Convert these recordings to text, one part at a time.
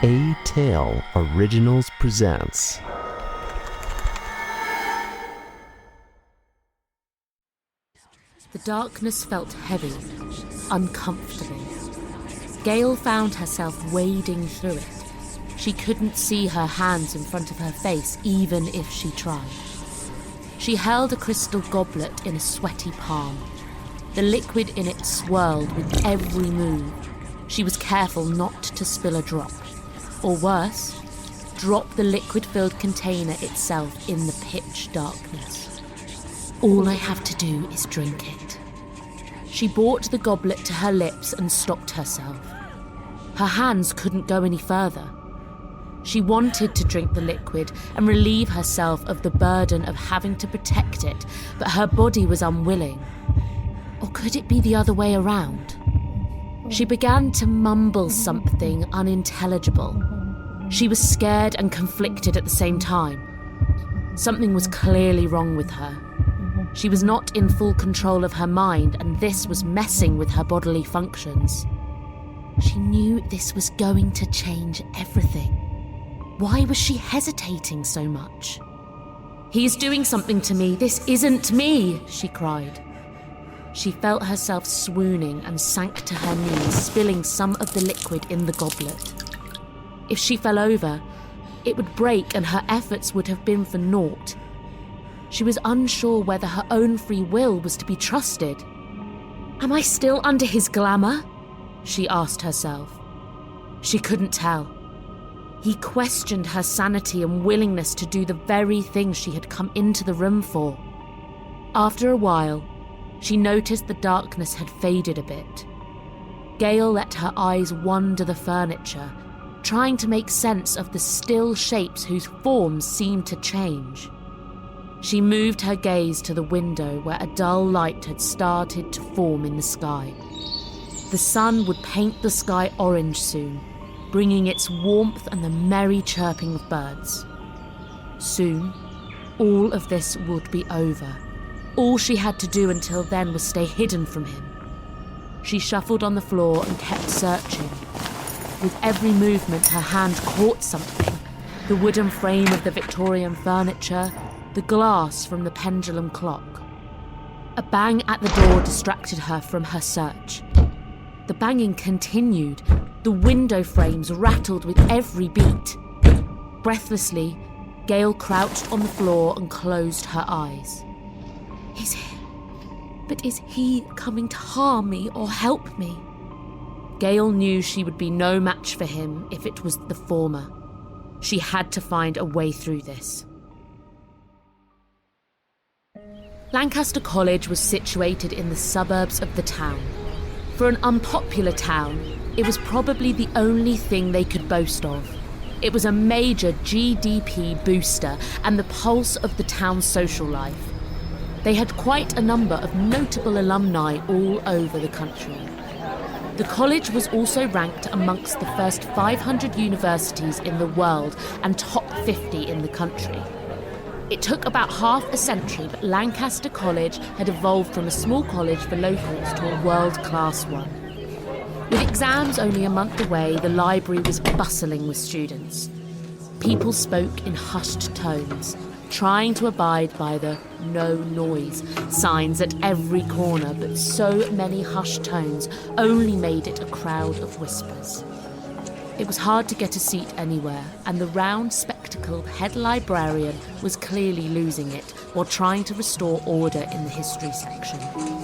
A Tale Originals presents The darkness felt heavy, uncomfortable. Gale found herself wading through it. She couldn't see her hands in front of her face, even if she tried. She held a crystal goblet in a sweaty palm. The liquid in it swirled with every move. She was careful not to spill a drop. Or worse, drop the liquid-filled container itself in the pitch darkness. All I have to do is drink it. She brought the goblet to her lips and stopped herself. Her hands couldn't go any further. She wanted to drink the liquid and relieve herself of the burden of having to protect it, but her body was unwilling. Or could it be the other way around? She began to mumble something unintelligible. She was scared and conflicted at the same time. Something was clearly wrong with her. She was not in full control of her mind, and this was messing with her bodily functions. She knew this was going to change everything. Why was she hesitating so much? "He is doing something to me. This isn't me," she cried. She felt herself swooning and sank to her knees, spilling some of the liquid in the goblet. If she fell over, it would break and her efforts would have been for naught. She was unsure whether her own free will was to be trusted. "Am I still under his glamour?" she asked herself. She couldn't tell. He questioned her sanity and willingness to do the very thing she had come into the room for. After a while, she noticed the darkness had faded a bit. Gale let her eyes wander the furniture, trying to make sense of the still shapes whose forms seemed to change. She moved her gaze to the window where a dull light had started to form in the sky. The sun would paint the sky orange soon, bringing its warmth and the merry chirping of birds. Soon, all of this would be over. All she had to do until then was stay hidden from him. She shuffled on the floor and kept searching. With every movement, her hand caught something: the wooden frame of the Victorian furniture, the glass from the pendulum clock. A bang at the door distracted her from her search. The banging continued. The window frames rattled with every beat. Breathlessly, Gale crouched on the floor and closed her eyes. Is he coming to harm me or help me? Gale knew she would be no match for him if it was the former. She had to find a way through this. Lancaster College was situated in the suburbs of the town. For an unpopular town, it was probably the only thing they could boast of. It was a major GDP booster and the pulse of the town's social life. They had quite a number of notable alumni all over the country. The college was also ranked amongst the first 500 universities in the world and top 50 in the country. It took about half a century, but Lancaster College had evolved from a small college for locals to a world-class one. With exams only a month away, the library was bustling with students. People spoke in hushed tones, trying to abide by the "no noise" signs at every corner, but so many hushed tones only made it a crowd of whispers. It was hard to get a seat anywhere, and the round, spectacled head librarian was clearly losing it while trying to restore order in the history section.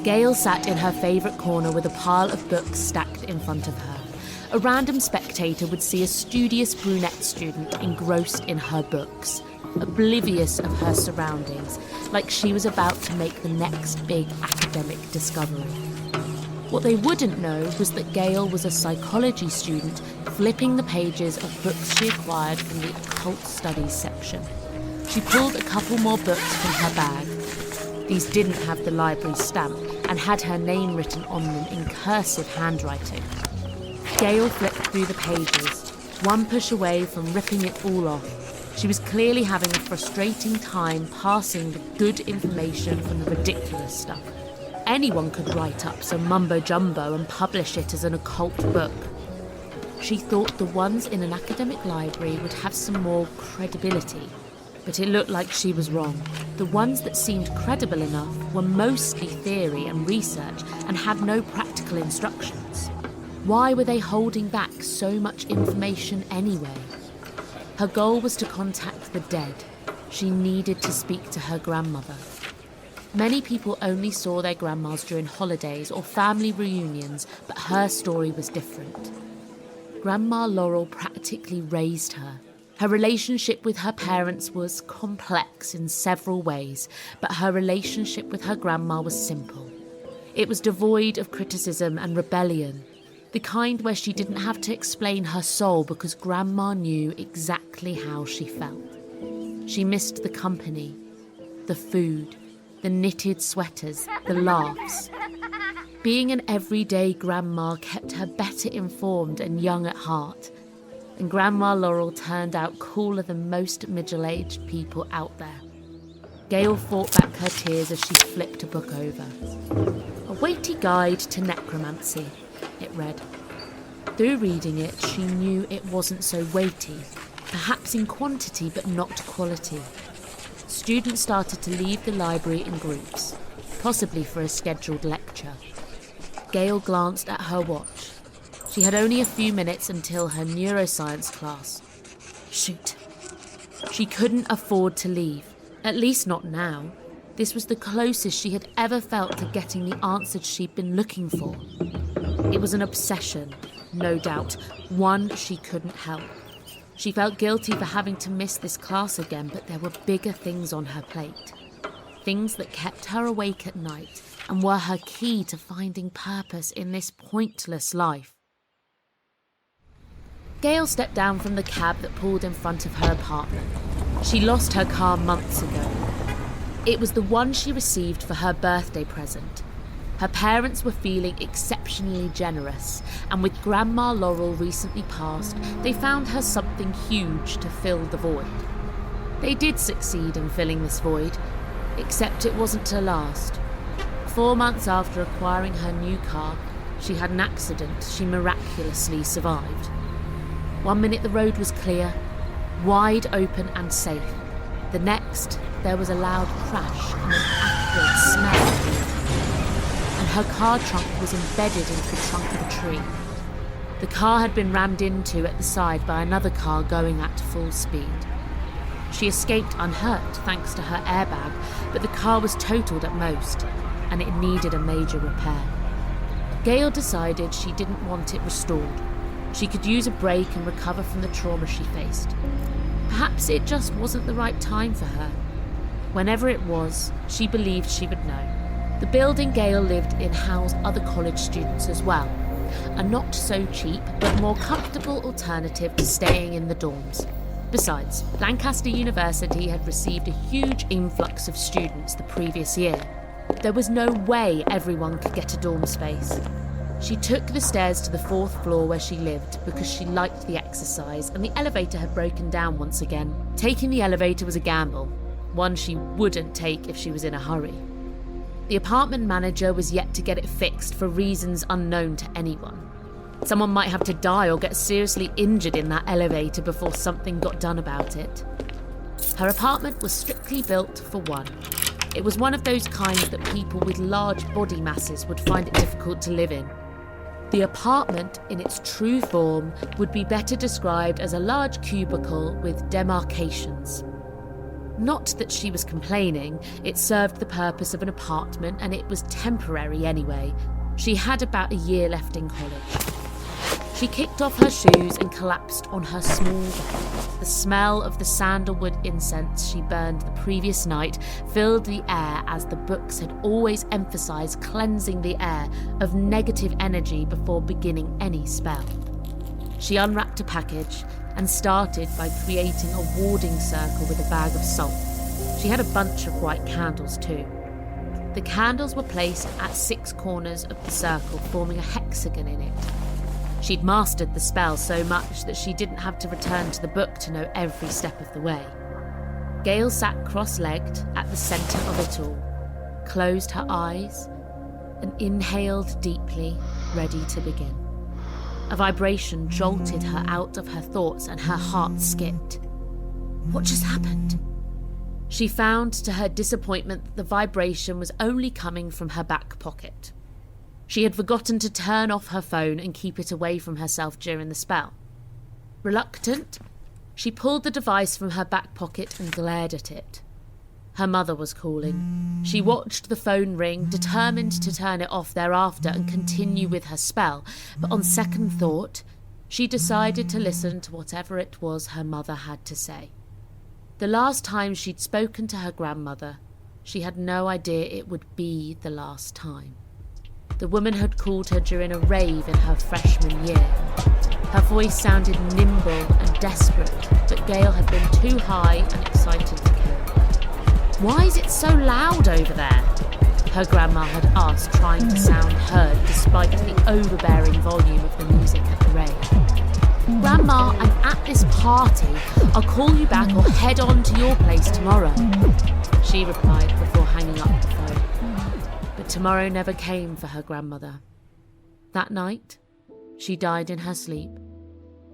Gale sat in her favourite corner with a pile of books stacked in front of her. A random spectator would see a studious brunette student engrossed in her books, oblivious of her surroundings, like she was about to make the next big academic discovery. What they wouldn't know was that Gale was a psychology student flipping the pages of books she acquired from the occult studies section. She pulled a couple more books from her bag. These didn't have the library stamp and had her name written on them in cursive handwriting. Gale flipped through the pages, one push away from ripping it all off. She was clearly having a frustrating time parsing the good information from the ridiculous stuff. Anyone could write up some mumbo-jumbo and publish it as an occult book. She thought the ones in an academic library would have some more credibility, but it looked like she was wrong. The ones that seemed credible enough were mostly theory and research and had no practical instructions. Why were they holding back so much information anyway? Her goal was to contact the dead. She needed to speak to her grandmother. Many people only saw their grandmas during holidays or family reunions, but her story was different. Grandma Laurel practically raised her. Her relationship with her parents was complex in several ways, but her relationship with her grandma was simple. It was devoid of criticism and rebellion, the kind where she didn't have to explain her soul because Grandma knew exactly how she felt. She missed the company, the food, the knitted sweaters, the laughs. Being an everyday grandma kept her better informed and young at heart, and Grandma Laurel turned out cooler than most middle-aged people out there. Gale fought back her tears as she flipped a book over. A weighty guide to necromancy, it read. Through reading it, she knew it wasn't so weighty, perhaps in quantity but not quality. Students started to leave the library in groups, possibly for a scheduled lecture. Gale glanced at her watch. She had only a few minutes until her neuroscience class. Shoot. She couldn't afford to leave, at least not now. This was the closest she had ever felt to getting the answers she'd been looking for. It was an obsession, no doubt, one she couldn't help. She felt guilty for having to miss this class again, but there were bigger things on her plate. Things that kept her awake at night and were her key to finding purpose in this pointless life. Gale stepped down from the cab that pulled in front of her apartment. She lost her car months ago. It was the one she received for her birthday present. Her parents were feeling exceptionally generous, and with Grandma Laurel recently passed, they found her something huge to fill the void. They did succeed in filling this void, except it wasn't to last. 4 months after acquiring her new car, she had an accident she miraculously survived. 1 minute the road was clear, wide open and safe. The next, there was a loud crash and an acrid smell, and her car trunk was embedded into the trunk of a tree. The car had been rammed into at the side by another car going at full speed. She escaped unhurt thanks to her airbag, but the car was totaled at most, and it needed a major repair. Gale decided she didn't want it restored. She could use a break and recover from the trauma she faced. Perhaps it just wasn't the right time for her. Whenever it was, she believed she would know. The building Gale lived in housed other college students as well, a not so cheap but more comfortable alternative to staying in the dorms. Besides, Lancaster University had received a huge influx of students the previous year. There was no way everyone could get a dorm space. She took the stairs to the 4th floor where she lived because she liked the exercise, and the elevator had broken down once again. Taking the elevator was a gamble, one she wouldn't take if she was in a hurry. The apartment manager was yet to get it fixed for reasons unknown to anyone. Someone might have to die or get seriously injured in that elevator before something got done about it. Her apartment was strictly built for one. It was one of those kinds that people with large body masses would find it difficult to live in. The apartment, in its true form, would be better described as a large cubicle with demarcations. Not that she was complaining, it served the purpose of an apartment and it was temporary anyway. She had about a year left in college. She kicked off her shoes and collapsed on her small bed. The smell of the sandalwood incense she burned the previous night filled the air, as the books had always emphasised cleansing the air of negative energy before beginning any spell. She unwrapped a package and started by creating a warding circle with a bag of salt. She had a bunch of white candles too. The candles were placed at 6 corners of the circle, forming a hexagon in it. She'd mastered the spell so much that she didn't have to return to the book to know every step of the way. Gale sat cross-legged at the centre of it all, closed her eyes, and inhaled deeply, ready to begin. A vibration jolted her out of her thoughts and her heart skipped. What just happened? She found to her disappointment that the vibration was only coming from her back pocket. She had forgotten to turn off her phone and keep it away from herself during the spell. Reluctant, she pulled the device from her back pocket and glared at it. Her mother was calling. She watched the phone ring, determined to turn it off thereafter and continue with her spell, but on second thought, she decided to listen to whatever it was her mother had to say. The last time she'd spoken to her grandmother, she had no idea it would be the last time. The woman had called her during a rave in her freshman year. Her voice sounded nimble and desperate, but Gale had been too high and excited to care. "Why is it so loud over there?" her grandma had asked, trying to sound heard despite the overbearing volume of the music at the rave. "Grandma, I'm at this party. I'll call you back or head on to your place tomorrow," she replied before hanging up the phone. But tomorrow never came for her grandmother. That night, she died in her sleep.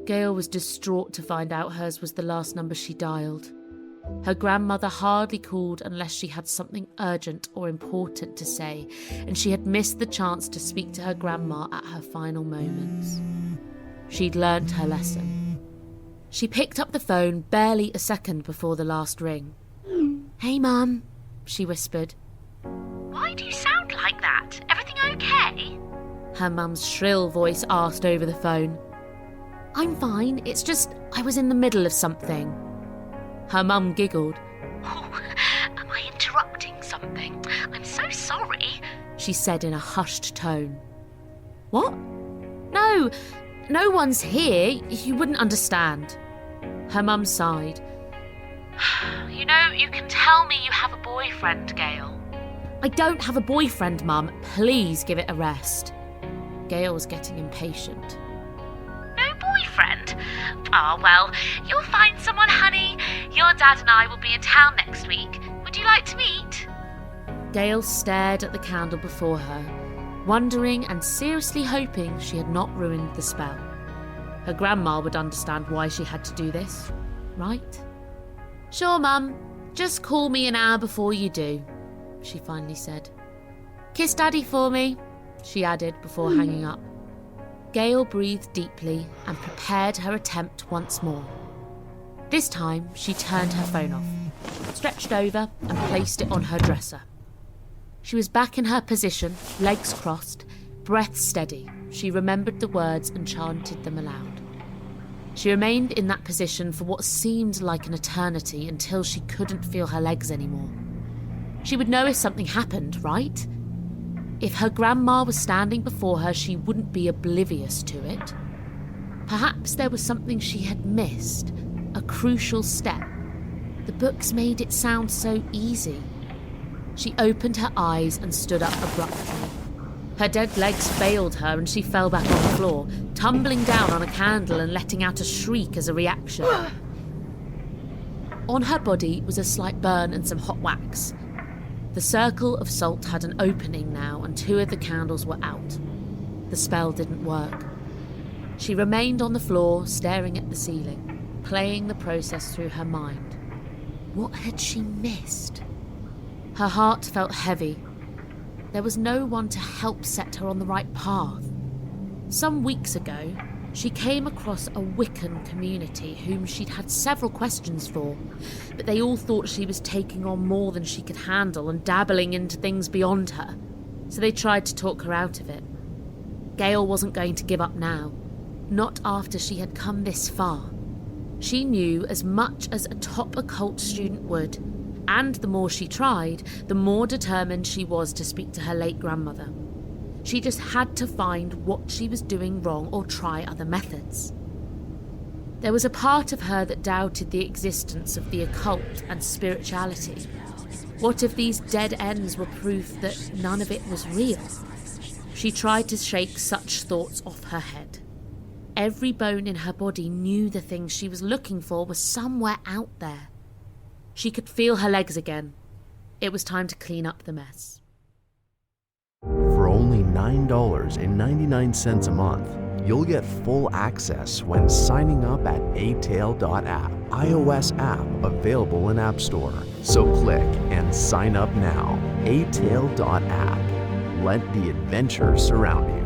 Gale was distraught to find out hers was the last number she dialed. Her grandmother hardly called unless she had something urgent or important to say, and she had missed the chance to speak to her grandma at her final moments. She'd learnt her lesson. She picked up the phone barely a second before the last ring. "Hey, Mum," she whispered. "Why do you sound like that? Everything okay?" her mum's shrill voice asked over the phone. "I'm fine, it's just I was in the middle of something." Her mum giggled. "Oh, am I interrupting something? I'm so sorry," she said in a hushed tone. "What? No one's here. You wouldn't understand." Her mum sighed. "You know, you can tell me you have a boyfriend, Gale." "I don't have a boyfriend, Mum. Please give it a rest." Gale was getting impatient. "No boyfriend? Oh, well, you'll find someone, honey. Your dad and I will be in town next week. Would you like to meet?" Gale stared at the candle before her, wondering and seriously hoping she had not ruined the spell. Her grandma would understand why she had to do this, right? "Sure, Mum. Just call me an hour before you do," she finally said. "Kiss Daddy for me," she added before hanging up. Gale breathed deeply and prepared her attempt once more. This time, she turned her phone off, stretched over and placed it on her dresser. She was back in her position, legs crossed, breath steady. She remembered the words and chanted them aloud. She remained in that position for what seemed like an eternity until she couldn't feel her legs anymore. She would know if something happened, right? If her grandma was standing before her, she wouldn't be oblivious to it. Perhaps there was something she had missed, a crucial step. The books made it sound so easy. She opened her eyes and stood up abruptly. Her dead legs failed her and she fell back on the floor, tumbling down on a candle and letting out a shriek as a reaction. On her body was a slight burn and some hot wax. The circle of salt had an opening now and 2 of the candles were out. The spell didn't work. She remained on the floor, staring at the ceiling, playing the process through her mind. What had she missed? Her heart felt heavy. There was no one to help set her on the right path. Some weeks ago, she came across a Wiccan community whom she'd had several questions for, but they all thought she was taking on more than she could handle and dabbling into things beyond her, so they tried to talk her out of it. Gale wasn't going to give up now, not after she had come this far. She knew as much as a top occult student would, and the more she tried, the more determined she was to speak to her late grandmother. She just had to find what she was doing wrong or try other methods. There was a part of her that doubted the existence of the occult and spirituality. What if these dead ends were proof that none of it was real? She tried to shake such thoughts off her head. Every bone in her body knew the thing she was looking for was somewhere out there. She could feel her legs again. It was time to clean up the mess. For only $9.99 a month, You'll get full access when signing up at atale.app, iOS app available in App Store. So click and sign up now. atale.app. Let the adventure surround you.